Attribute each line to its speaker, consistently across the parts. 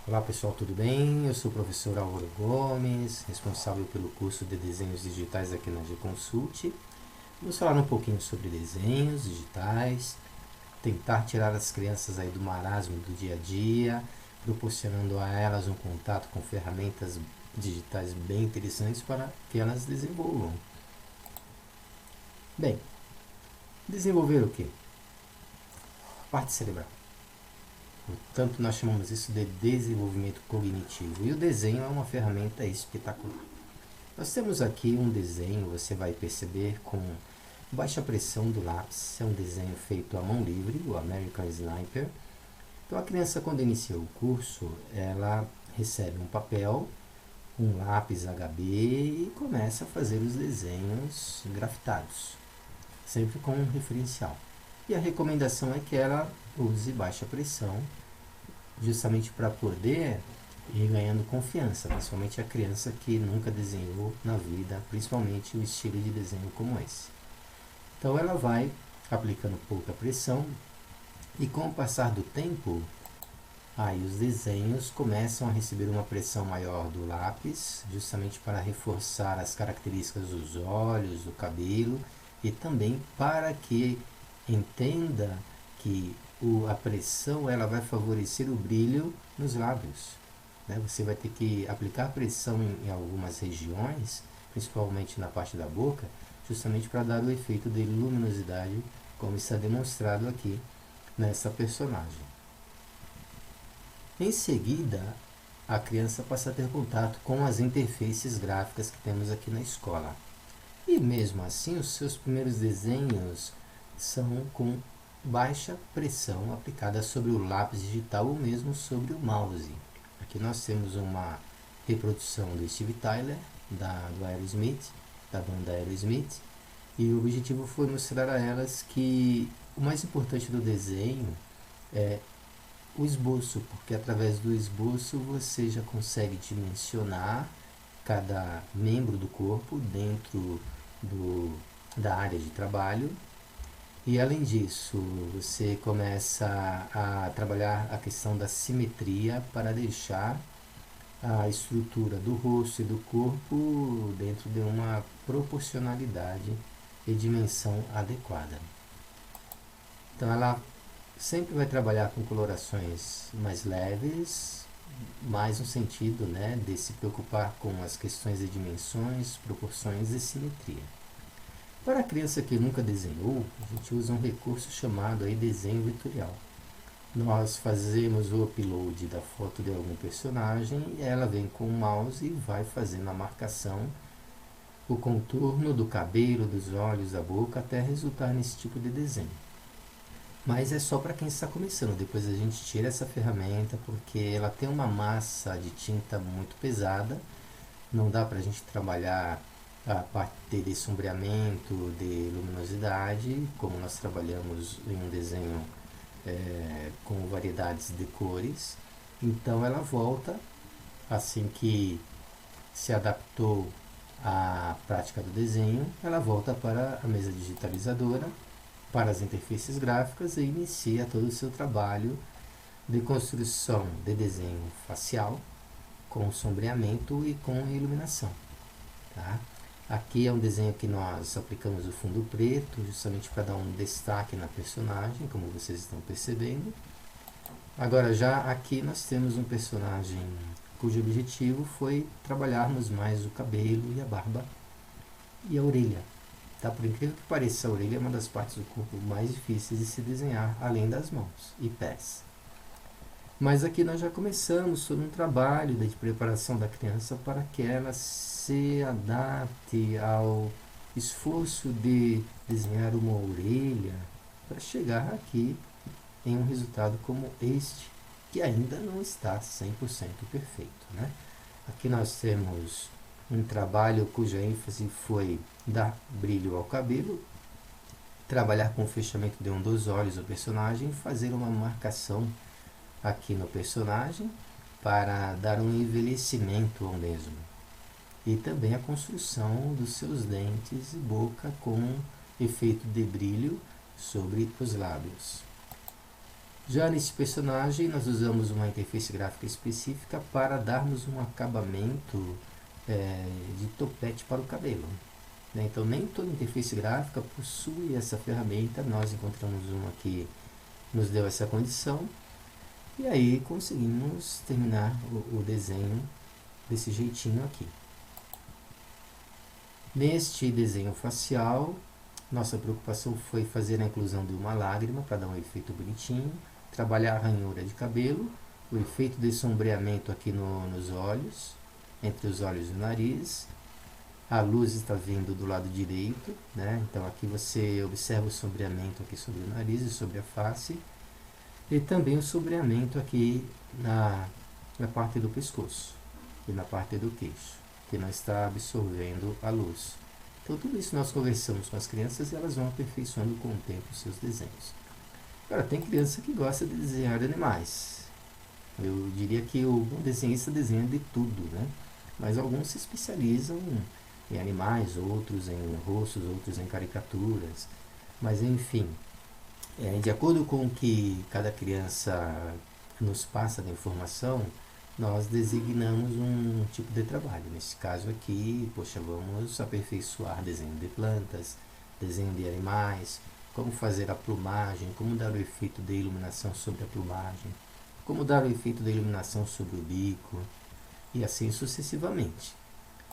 Speaker 1: Olá pessoal, tudo bem? Eu sou o professor Álvaro Gomes, responsável pelo curso de desenhos digitais aqui na G-Consult. Vamos falar um pouquinho sobre desenhos digitais, tentar tirar as crianças aí do marasmo do dia a dia, proporcionando a elas um contato com ferramentas digitais bem interessantes para que elas desenvolvam. Bem, desenvolver o quê? Parte cerebral. Portanto, nós chamamos isso de desenvolvimento cognitivo. E o desenho é uma ferramenta espetacular. Nós temos aqui um desenho, você vai perceber, com baixa pressão do lápis. É um desenho feito à mão livre, o American Sniper. Então, a criança, quando inicia o curso, ela recebe um papel, um lápis HB e começa a fazer os desenhos grafitados, sempre com um referencial. E a recomendação é que ela use baixa pressão, justamente para poder ir ganhando confiança, principalmente a criança que nunca desenhou na vida, principalmente um estilo de desenho como esse. Então ela vai aplicando pouca pressão e com o passar do tempo, aí os desenhos começam a receber uma pressão maior do lápis, justamente para reforçar as características dos olhos, do cabelo e também para que entenda que a pressão ela vai favorecer o brilho nos lábios. Né? Você vai ter que aplicar pressão em algumas regiões, principalmente na parte da boca, justamente para dar o efeito de luminosidade, como está demonstrado aqui nessa personagem. Em seguida, a criança passa a ter contato com as interfaces gráficas que temos aqui na escola. E mesmo assim, os seus primeiros desenhos são com baixa pressão aplicada sobre o lápis digital ou mesmo sobre o mouse. Aqui nós temos uma reprodução do Steve Tyler, do Aerosmith, da banda Aerosmith, e o objetivo foi mostrar a elas que o mais importante do desenho é o esboço, porque através do esboço você já consegue dimensionar cada membro do corpo dentro da área de trabalho. E além disso, você começa a trabalhar a questão da simetria para deixar a estrutura do rosto e do corpo dentro de uma proporcionalidade e dimensão adequada. Então ela sempre vai trabalhar com colorações mais leves, mais no sentido, né, de se preocupar com as questões de dimensões, proporções e simetria. Para a criança que nunca desenhou, a gente usa um recurso chamado aí desenho vetorial. Nós fazemos o upload da foto de algum personagem e ela vem com o mouse e vai fazendo a marcação, o contorno do cabelo, dos olhos, da boca, até resultar nesse tipo de desenho. Mas é só para quem está começando, depois a gente tira essa ferramenta porque ela tem uma massa de tinta muito pesada, não dá para a gente trabalhar a parte de sombreamento, de luminosidade, como nós trabalhamos em um desenho com variedades de cores. Então ela volta, assim que se adaptou à prática do desenho, ela volta para a mesa digitalizadora, para as interfaces gráficas e inicia todo o seu trabalho de construção de desenho facial, com sombreamento e com iluminação. Tá? Aqui é um desenho que nós aplicamos o fundo preto, justamente para dar um destaque na personagem, como vocês estão percebendo. Agora já aqui nós temos um personagem cujo objetivo foi trabalharmos mais o cabelo e a barba e a orelha. Tá? Por incrível que pareça, a orelha é uma das partes do corpo mais difíceis de se desenhar, além das mãos e pés. Mas aqui nós já começamos todo um trabalho de preparação da criança para que ela se adapte ao esforço de desenhar uma orelha para chegar aqui em um resultado como este, que ainda não está 100% perfeito. Né? Aqui nós temos um trabalho cuja ênfase foi dar brilho ao cabelo, trabalhar com o fechamento de um dos olhos do personagem, fazer uma marcação aqui no personagem para dar um envelhecimento ao mesmo. E também a construção dos seus dentes e boca com efeito de brilho sobre os lábios. Já nesse personagem, nós usamos uma interface gráfica específica para darmos um acabamento de topete para o cabelo. Então, nem toda interface gráfica possui essa ferramenta. Nós encontramos uma que nos deu essa condição e aí conseguimos terminar o desenho desse jeitinho aqui. Neste desenho facial, nossa preocupação foi fazer a inclusão de uma lágrima para dar um efeito bonitinho, trabalhar a ranhura de cabelo, o efeito de sombreamento aqui nos olhos, entre os olhos e o nariz. A luz está vindo do lado direito, né? Então aqui você observa o sombreamento aqui sobre o nariz e sobre a face, e também o sombreamento aqui na parte do pescoço e na parte do queixo, que não está absorvendo a luz. Então tudo isso nós conversamos com as crianças e elas vão aperfeiçoando com o tempo os seus desenhos. Agora, tem criança que gosta de desenhar animais. Eu diria que o bom desenhista desenha de tudo, né? Mas alguns se especializam em animais, outros em rostos, outros em caricaturas. Mas enfim, de acordo com o que cada criança nos passa de informação, nós designamos um tipo de trabalho. Nesse caso aqui, poxa, vamos aperfeiçoar desenho de plantas, desenho de animais, como fazer a plumagem, como dar o efeito de iluminação sobre a plumagem, como dar o efeito de iluminação sobre o bico, e assim sucessivamente.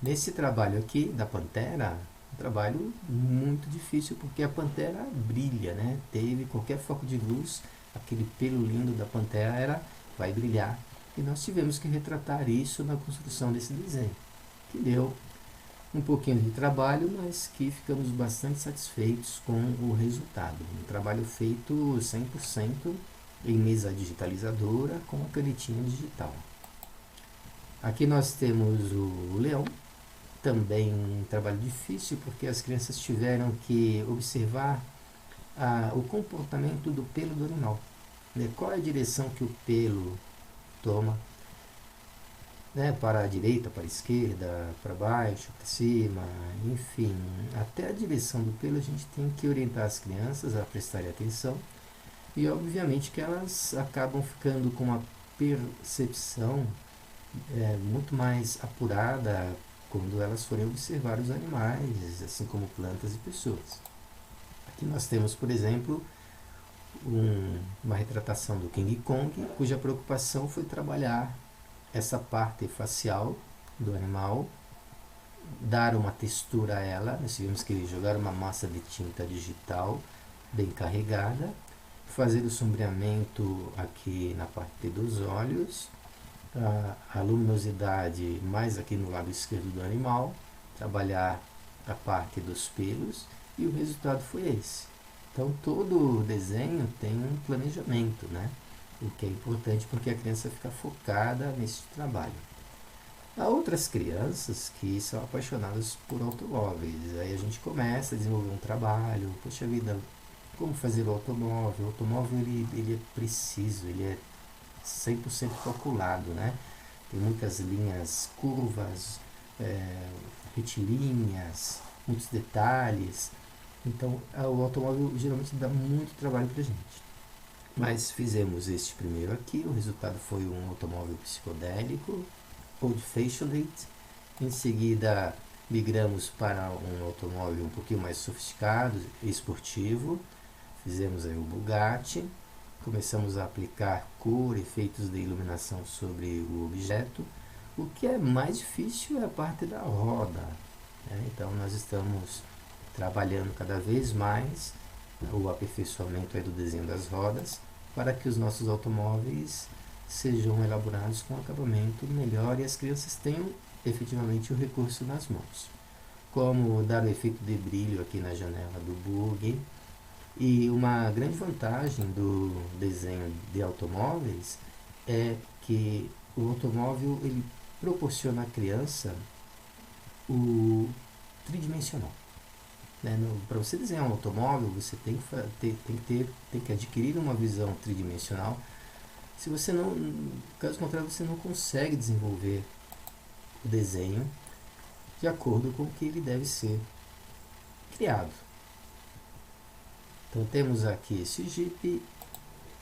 Speaker 1: Nesse trabalho aqui da pantera, um trabalho muito difícil, porque a pantera brilha, né? Teve qualquer foco de luz, aquele pelo lindo da pantera vai brilhar. E nós tivemos que retratar isso na construção desse desenho, que deu um pouquinho de trabalho, mas que ficamos bastante satisfeitos com o resultado. Um trabalho feito 100% em mesa digitalizadora com a canetinha digital. Aqui nós temos o leão, também um trabalho difícil, porque as crianças tiveram que observar o comportamento do pelo do animal, né? Qual é a direção que o pelo toma, né? Para a direita, para a esquerda, para baixo, para cima, enfim, até a direção do pelo a gente tem que orientar as crianças a prestarem atenção, e obviamente que elas acabam ficando com uma percepção muito mais apurada quando elas forem observar os animais, assim como plantas e pessoas. Aqui nós temos, por exemplo, uma retratação do King Kong, cuja preocupação foi trabalhar essa parte facial do animal, dar uma textura a ela. Nós tivemos que jogar uma massa de tinta digital bem carregada, fazer o sombreamento aqui na parte dos olhos, a luminosidade mais aqui no lado esquerdo do animal, trabalhar a parte dos pelos, e o resultado foi esse. Então todo desenho tem um planejamento, né? O que é importante, porque a criança fica focada nesse trabalho. Há outras crianças que são apaixonadas por automóveis. Aí a gente começa a desenvolver um trabalho. Poxa vida, como fazer o automóvel? O automóvel ele é preciso, ele é 100% calculado, né? Tem muitas linhas curvas, retilíneas, muitos detalhes. Então o automóvel geralmente dá muito trabalho para a gente. Mas fizemos este primeiro aqui, o resultado foi um automóvel psicodélico, old fashioned. Em seguida migramos para um automóvel um pouquinho mais sofisticado, esportivo. Fizemos aí o Bugatti. Começamos a aplicar cor, efeitos de iluminação sobre o objeto. O que é mais difícil é a parte da roda, né? Então nós estamos trabalhando cada vez mais o aperfeiçoamento do desenho das rodas, para que os nossos automóveis sejam elaborados com acabamento melhor e as crianças tenham efetivamente o recurso nas mãos. Como dar o efeito de brilho aqui na janela do bug. E uma grande vantagem do desenho de automóveis é que o automóvel ele proporciona à criança o tridimensional. Para você desenhar um automóvel, você tem que adquirir uma visão tridimensional. Se você não, caso contrário, você não consegue desenvolver o desenho de acordo com o que ele deve ser criado. Então temos aqui esse Jeep,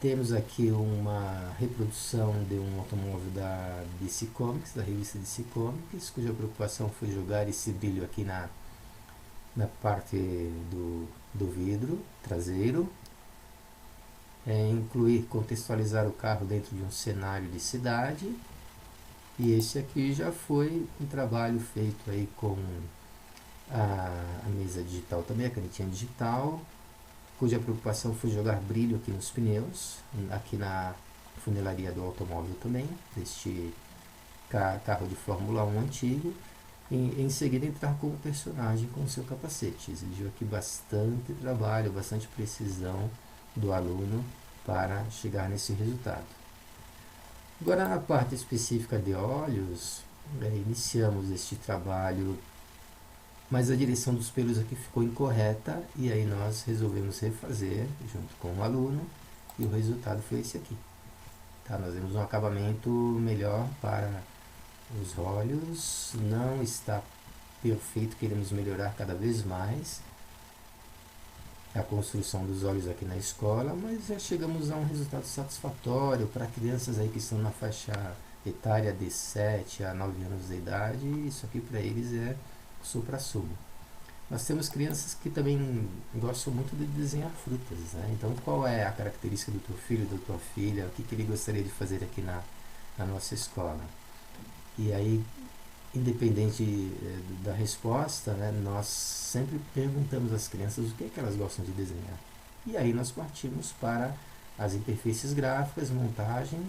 Speaker 1: Temos aqui uma reprodução de um automóvel da DC Comics, da revista DC Comics, cuja preocupação foi jogar esse brilho aqui na parte do vidro traseiro, incluir, contextualizar o carro dentro de um cenário de cidade. E esse aqui já foi um trabalho feito aí com a mesa digital também, a canetinha digital, cuja preocupação foi jogar brilho aqui nos pneus, aqui na funilaria do automóvel também, deste carro de Fórmula 1 antigo, e em seguida entrar como personagem com o seu capacete. Exigiu aqui bastante trabalho, bastante precisão do aluno para chegar nesse resultado. Agora, na parte específica de olhos, iniciamos este trabalho, mas a direção dos pelos aqui ficou incorreta, e aí nós resolvemos refazer junto com o aluno, e o resultado foi esse aqui. Tá? Nós temos um acabamento melhor para os olhos, não está perfeito, queremos melhorar cada vez mais a construção dos olhos aqui na escola, mas já chegamos a um resultado satisfatório para crianças aí que estão na faixa etária de 7 a 9 anos de idade. Isso aqui para eles é supra-sumo. Nós temos crianças que também gostam muito de desenhar frutas, né? Então, qual é a característica do teu filho, da tua filha, o que ele gostaria de fazer aqui na nossa escola? E aí, independente da resposta, né, nós sempre perguntamos às crianças o que é que elas gostam de desenhar. E aí nós partimos para as interfaces gráficas, montagem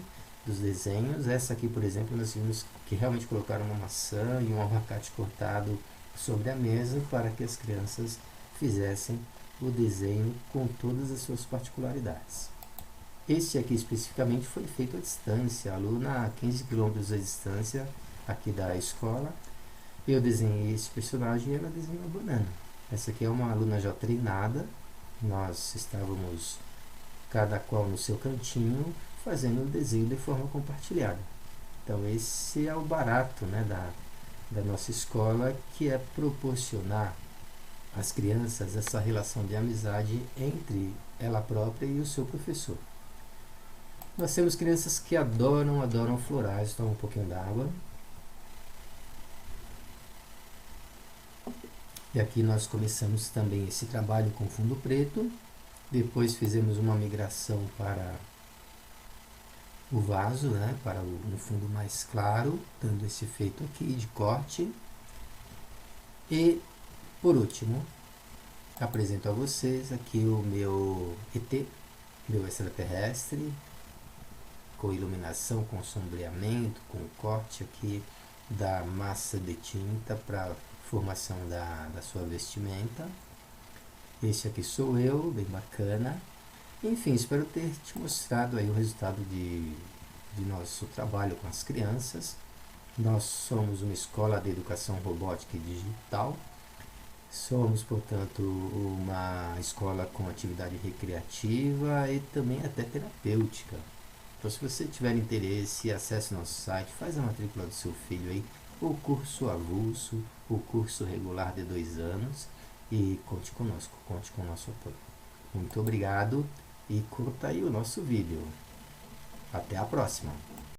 Speaker 1: dos desenhos. Essa aqui, por exemplo, nós vimos que realmente colocaram uma maçã e um abacate cortado sobre a mesa para que as crianças fizessem o desenho com todas as suas particularidades. Esse aqui especificamente foi feito à distância, aluna a 15 km à distância aqui da escola. Eu desenhei esse personagem e ela desenhou a banana. Essa aqui é uma aluna já treinada, nós estávamos cada qual no seu cantinho fazendo o desenho de forma compartilhada. Então esse é o barato, né, da nossa escola, que é proporcionar às crianças essa relação de amizade entre ela própria e o seu professor. Nós temos crianças que adoram florais. Toma um pouquinho d'água. E aqui nós começamos também esse trabalho com fundo preto. Depois fizemos uma migração para o vaso, né, para um fundo mais claro, dando esse efeito aqui de corte. E, por último, apresento a vocês aqui o meu ET, meu extraterrestre, com iluminação, com sombreamento, com corte aqui da massa de tinta para formação da sua vestimenta. Esse aqui sou eu, bem bacana. Enfim, espero ter te mostrado aí o resultado de nosso trabalho com as crianças. Nós somos uma escola de educação robótica e digital. Somos, portanto, uma escola com atividade recreativa e também até terapêutica. Então, se você tiver interesse, acesse nosso site, faz a matrícula do seu filho aí, o curso avulso, o curso regular de 2 anos, e conte conosco, conte com o nosso apoio. Muito obrigado e curta aí o nosso vídeo. Até a próxima!